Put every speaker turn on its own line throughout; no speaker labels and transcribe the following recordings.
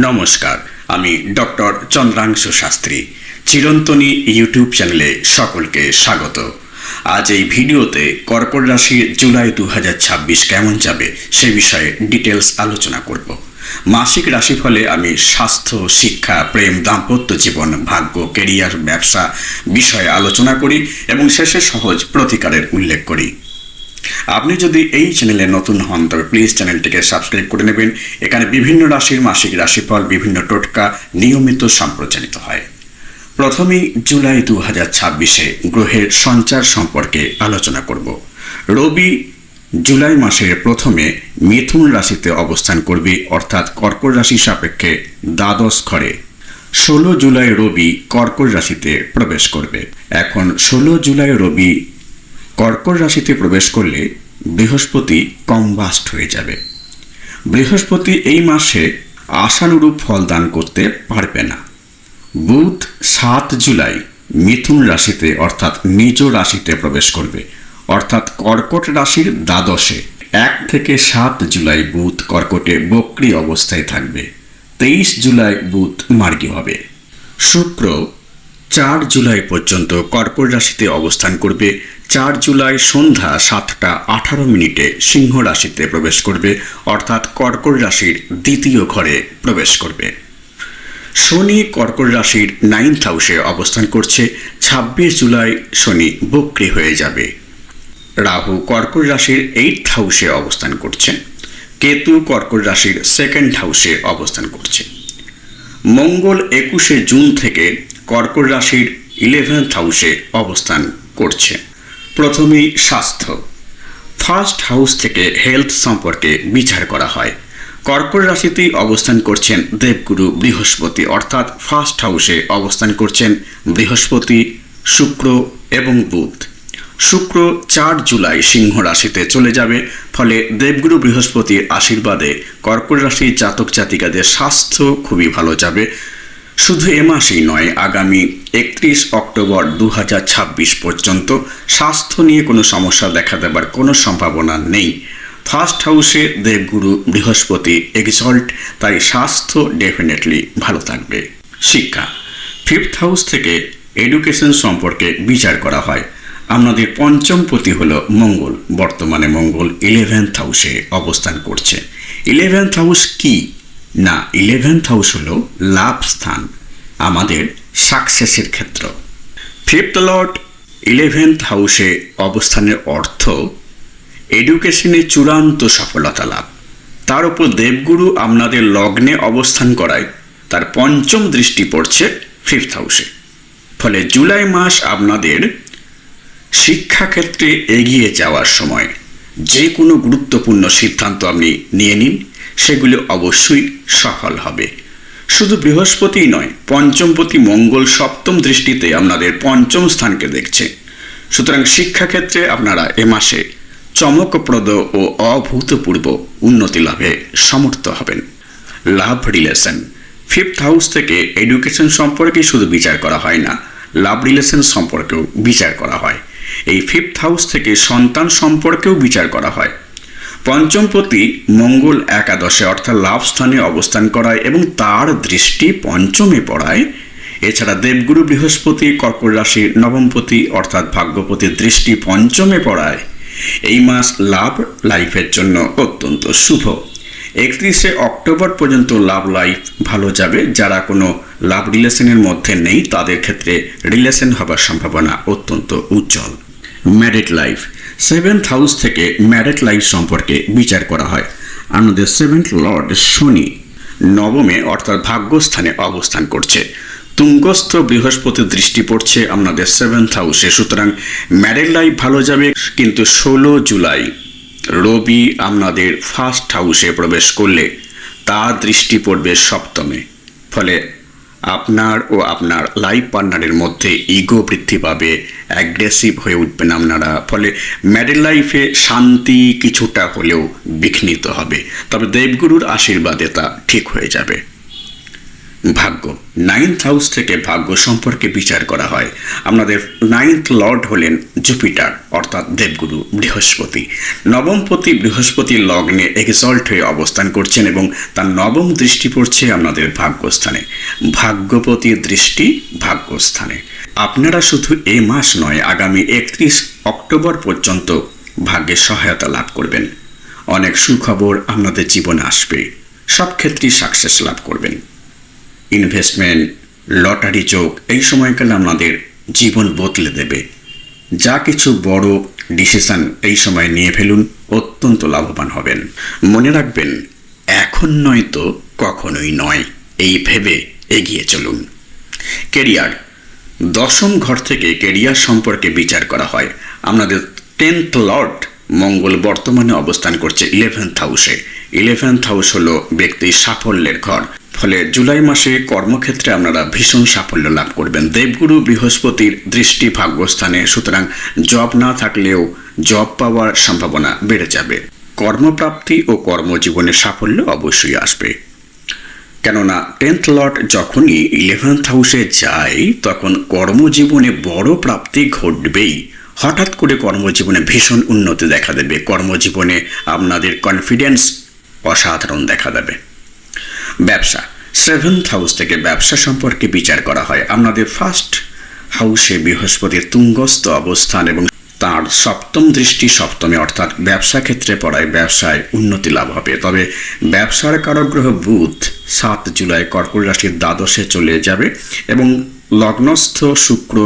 নমস্কার, আমি doctor চন্দ্রাংশু Shastri. চিরন্তনী YouTube চ্যানেলে সকলকে স্বাগত। আজ এই ভিডিওতে কর্কট রাশির জুলাই 2026 কেমন যাবে সে বিষয়ে ডিটেলস আলোচনা করব। মাসিক রাশিফলে আমি স্বাস্থ্য, শিক্ষা, প্রেম, দাম্পত্য জীবন, ভাগ্য, কেরিয়ার, ব্যবসা বিষয়ে আলোচনা করি এবং শেষে সহজ প্রতিকারের উল্লেখ করি। আপনি যদি এই চ্যানেলে নতুন হন তবে প্লিজ চ্যানেলটিকে সাবস্ক্রাইব করে নেবেন। এখানে বিভিন্ন রাশির মাসিক রাশিফল বিভিন্ন টোটকা নিয়মিত সম্প্রচারিত হয়। প্রথমেই জুলাই 2026 গ্রহের সঞ্চার সম্পর্কে আলোচনা করব। রবি জুলাই মাসের প্রথমে মিথুন রাশিতে অবস্থান করবে, অর্থাৎ কর্কট রাশি সাপেক্ষে দ্বাদশ ঘরে। 16 জুলাই রবি কর্কট রাশিতে প্রবেশ করবে। এখন 16 জুলাই রবি কর্কট রাশিতে প্রবেশ করলে বৃহস্পতি কম্বাস্ট হয়ে যাবে। বৃহস্পতি এই মাসে আশানুরূপ ফল দান করতে পারবে না। বুধ 7 জুলাই মিথুন রাশিতে অর্থাৎ নিজ রাশিতে প্রবেশ করবে, অর্থাৎ কর্কট রাশির দ্বাদশে। 1 থেকে 7 জুলাই বুধ কর্কটে বক্রী অবস্থায় থাকবে। 23 জুলাই বুধ মার্গী হবে। শুক্র 4 জুলাই পর্যন্ত কর্কট রাশিতে অবস্থান করবে। 4 জুলাই সন্ধ্যা 7টা18 সিংহ রাশিতে প্রবেশ করবে, অর্থাৎ কর্কট রাশির দ্বিতীয় ঘরে প্রবেশ করবে। শনি কর্কট রাশির 9th হাউসে অবস্থান করছে। 26 জুলাই শনি বক্রী হয়ে যাবে। রাহু কর্কট রাশির 8th হাউসে অবস্থান করছে। কেতু কর্কট রাশির 2nd হাউসে অবস্থান করছে। মঙ্গল 21 জুন থেকে কর্কট রাশির 11th হাউসে অবস্থান করছে। প্রথমেই স্বাস্থ্য। ফার্স্ট হাউস থেকে হেলথ সম্পর্কে বিচার করা হয়। কর্কট রাশিতেই অবস্থান করছেন দেবগুরু বৃহস্পতি, অর্থাৎ ফার্স্ট হাউসে অবস্থান করছেন বৃহস্পতি, শুক্র এবং বুধ। শুক্র 4 জুলাই সিংহ রাশিতে চলে যাবে, ফলে দেবগুরু বৃহস্পতির আশীর্বাদে কর্কট রাশির জাতক জাতিকাদের স্বাস্থ্য খুবই ভালো যাবে। শুধু এ মাসেই নয়, আগামী 31 অক্টোবর 2026 পর্যন্ত স্বাস্থ্য নিয়ে কোনো সমস্যা দেখা দেবার কোনো সম্ভাবনা নেই। ফার্স্ট হাউসে দেবগুরু বৃহস্পতি এক্সল্ট, তাই স্বাস্থ্য ডেফিনেটলি ভালো থাকবে। শিক্ষা। 5th হাউস থেকে এডুকেশন সম্পর্কে বিচার করা হয়। আপনাদের পঞ্চমপতি হলো মঙ্গল। বর্তমানে মঙ্গল 11th হাউসে অবস্থান করছে। 11th হাউস কি না, 11th হাউস হলো লাভ স্থান, আমাদের সাকসেসের ক্ষেত্র। 5th লর্ড 11th হাউসে অবস্থানের অর্থ এডুকেশনে চূড়ান্ত সফলতা লাভ। তার উপর দেবগুরু আপনাদের লগ্নে অবস্থান করায় তার পঞ্চম দৃষ্টি পড়ছে 5th হাউসে। ফলে জুলাই মাস আপনাদের শিক্ষাক্ষেত্রে এগিয়ে যাওয়ার সময়। যে কোনো গুরুত্বপূর্ণ সিদ্ধান্ত আপনি নিয়ে নিন, সেগুলো অবশ্যই সফল হবে। শুধু বৃহস্পতিই নয়, পঞ্চমপতি মঙ্গল 7ম দৃষ্টিতে আপনাদের পঞ্চম স্থানকে দেখছে। সুতরাং শিক্ষাক্ষেত্রে আপনারা এ মাসে চমকপ্রদ ও অভূতপূর্ব উন্নতি লাভে সমর্থ হবেন। লাভ রিলেশন। 5th হাউস থেকে এডুকেশন সম্পর্কে শুধু বিচার করা হয় না, লাভ রিলেশন সম্পর্কেও বিচার করা হয়। এই 5th হাউস থেকে সন্তান সম্পর্কেও বিচার করা হয়। পঞ্চমপতি মঙ্গল একাদশে অর্থাৎ লাভ স্থানে অবস্থান করায় এবং তার দৃষ্টি পঞ্চমে পড়ায়। এছাড়া দেবগুরু বৃহস্পতি কর্কট রাশির নবমপতি অর্থাৎ ভাগ্যপতির দৃষ্টি পঞ্চমে পড়ায়। এই মাস লাভ লাইফের জন্য অত্যন্ত শুভ। 31 অক্টোবর পর্যন্ত লাভ লাইফ ভালো যাবে। যারা কোনো লাভ রিলেশনের মধ্যে নেই তাদের ক্ষেত্রে রিলেশন হবার সম্ভাবনা অত্যন্ত উজ্জ্বল। Married life. 7th হাউস থেকে ম্যারিড লাইফ সম্পর্কে বিচার করা হয়। আমাদের 7th লর্ড শনি নবমে অর্থাৎ ভাগ্যস্থানে অবস্থান করছে। তুঙ্গস্থ বৃহস্পতির দৃষ্টি পড়ছে আপনাদের 7th হাউসে। সুতরাং ম্যারিড লাইফ ভালো যাবে। কিন্তু 16 জুলাই রবি আপনাদের ফার্স্ট হাউসে প্রবেশ করলে তার দৃষ্টি পড়বে 7মে। ফলে আপনার ও আপনার লাইফ পার্টনারের মধ্যে ইগো বৃদ্ধি পাবে, অ্যাগ্রেসিভ হয়ে উঠবেন আপনারা। ফলে ম্যারিড লাইফে শান্তি কিছুটা হলেও বিঘ্নিত হবে, তবে দেবগুরুর আশীর্বাদে তা ঠিক হয়ে যাবে। ভাগ্য, 9th হাউস থেকে ভাগ্য সম্পর্কে বিচার করা হয়। আপনাদের 9th লর্ড হলেন জুপিটার অর্থাৎ দেবগুরু বৃহস্পতি। নবমপতি বৃহস্পতি লগ্নে এক্সল্ট হয়ে অবস্থান করছেন এবং তার নবম দৃষ্টি পড়ছে আপনাদের ভাগ্যস্থানে। ভাগ্যপতির দৃষ্টি ভাগ্যস্থানে। আপনারা শুধু এই মাস নয়, আগামী 31 অক্টোবর পর্যন্ত ভাগ্যের সহায়তা লাভ করবেন। অনেক সুখবর আপনাদের জীবনে আসবে, সব ক্ষেত্রেই সাকসেস লাভ করবেন। ইনভেস্টমেন্ট, লটারি যোগ এই সময়কালে আপনাদের জীবন বদলে দেবে। যা কিছু বড় ডিসিশন এই সময় নিয়ে ফেলুন, অত্যন্ত লাভবান হবেন। মনে রাখবেন, এখন নয় তো কখনোই নয়, এই ভেবে এগিয়ে চলুন। কেরিয়ার, দশম ঘর থেকে কেরিয়ার সম্পর্কে বিচার করা হয়। আপনাদের 10th লর্ড মঙ্গল বর্তমানে অবস্থান করছে 11th হাউসে। 11th হাউস হলো ব্যক্তির সাফল্যের ঘর। ফলে জুলাই মাসে কর্মক্ষেত্রে আপনারা ভীষণ সাফল্য লাভ করবেন। দেবগুরু বৃহস্পতির দৃষ্টি ভাগ্যস্থানে, সুতরাং জব না থাকলেও জব পাওয়ার সম্ভাবনা বেড়ে যাবে। কর্মপ্রাপ্তি ও কর্মজীবনে সাফল্য অবশ্যই আসবে। কেননা 10th লর্ড যখনই 11th হাউসে যায় তখন কর্মজীবনে বড় প্রাপ্তি ঘটবেই। হঠাৎ করে কর্মজীবনে ভীষণ উন্নতি দেখা দেবে। কর্মজীবনে আপনাদের কনফিডেন্স অসাধারণ দেখা দেবে। ব্যবসা, 7th হাউস থেকে ব্যবসা সম্পর্কে বিচার করা হয়। আপনাদের ফার্স্ট হাউসে বৃহস্পতির তুঙ্গস্থ অবস্থান এবং তার সপ্তম দৃষ্টি সপ্তমে অর্থাৎ ব্যবসা ক্ষেত্রে পড়ায় ব্যবসায় উন্নতি লাভ হবে। তবে ব্যবসার কারগ্রহ বুধ 7 জুলাই কর্কট রাশির দ্বাদশে চলে যাবে এবং লগ্নস্থ শুক্র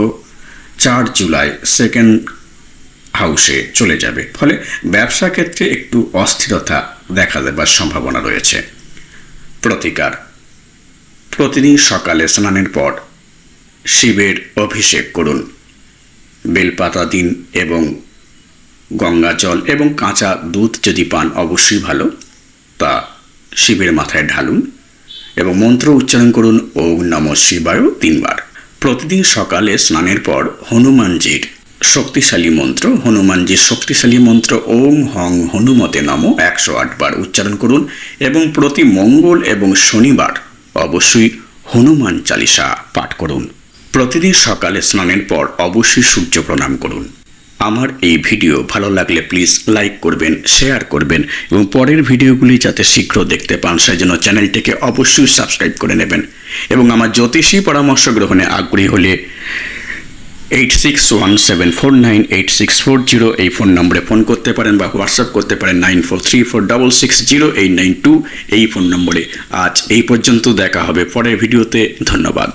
4 জুলাই সেকেন্ড হাউসে চলে যাবে। ফলে ব্যবসা ক্ষেত্রে একটু অস্থিরতা দেখা দেবার সম্ভাবনা রয়েছে। প্রতিকার, প্রতিদিন সকালে স্নানের পর শিবের অভিষেক করুন। বেলপাতা দিন এবং গঙ্গা জল এবং কাঁচা দুধ যদি পান অবশ্যই ভালো, তা শিবের মাথায় ঢালুন এবং মন্ত্র উচ্চারণ করুন ওম নমঃ শিবায় 3 বার। প্রতিদিন সকালে স্নানের পর হনুমানজির শক্তিশালী মন্ত্র, হনুমানজির শক্তিশালী মন্ত্র ওম হং হনুমতে নমঃ 108 বার উচ্চারণ করুন এবং প্রতি মঙ্গল এবং শনিবার অবশ্যই হনুমান চালিসা পাঠ করুন। প্রতিদিন সকালে স্নানের পর অবশ্যই সূর্য প্রণাম করুন। আমার এই ভিডিও ভালো লাগলে প্লিজ লাইক করবেন, শেয়ার করবেন এবং পরের ভিডিওগুলি যাতে শীঘ্র দেখতে পান সেজন্য চ্যানেলটিকে অবশ্যই সাবস্ক্রাইব করে নেবেন। এবং আমার জ্যোতিষী পরামর্শ গ্রহণে আগ্রহী হলে 8617498640 এই ফোন নম্বরে ফোন করতে পারেন বা হোয়াটসঅ্যাপ করতে পারেন 9434660892 এই ফোন নম্বরে। আজ এই পর্যন্ত, দেখা হবে পরের ভিডিওতে। ধন্যবাদ।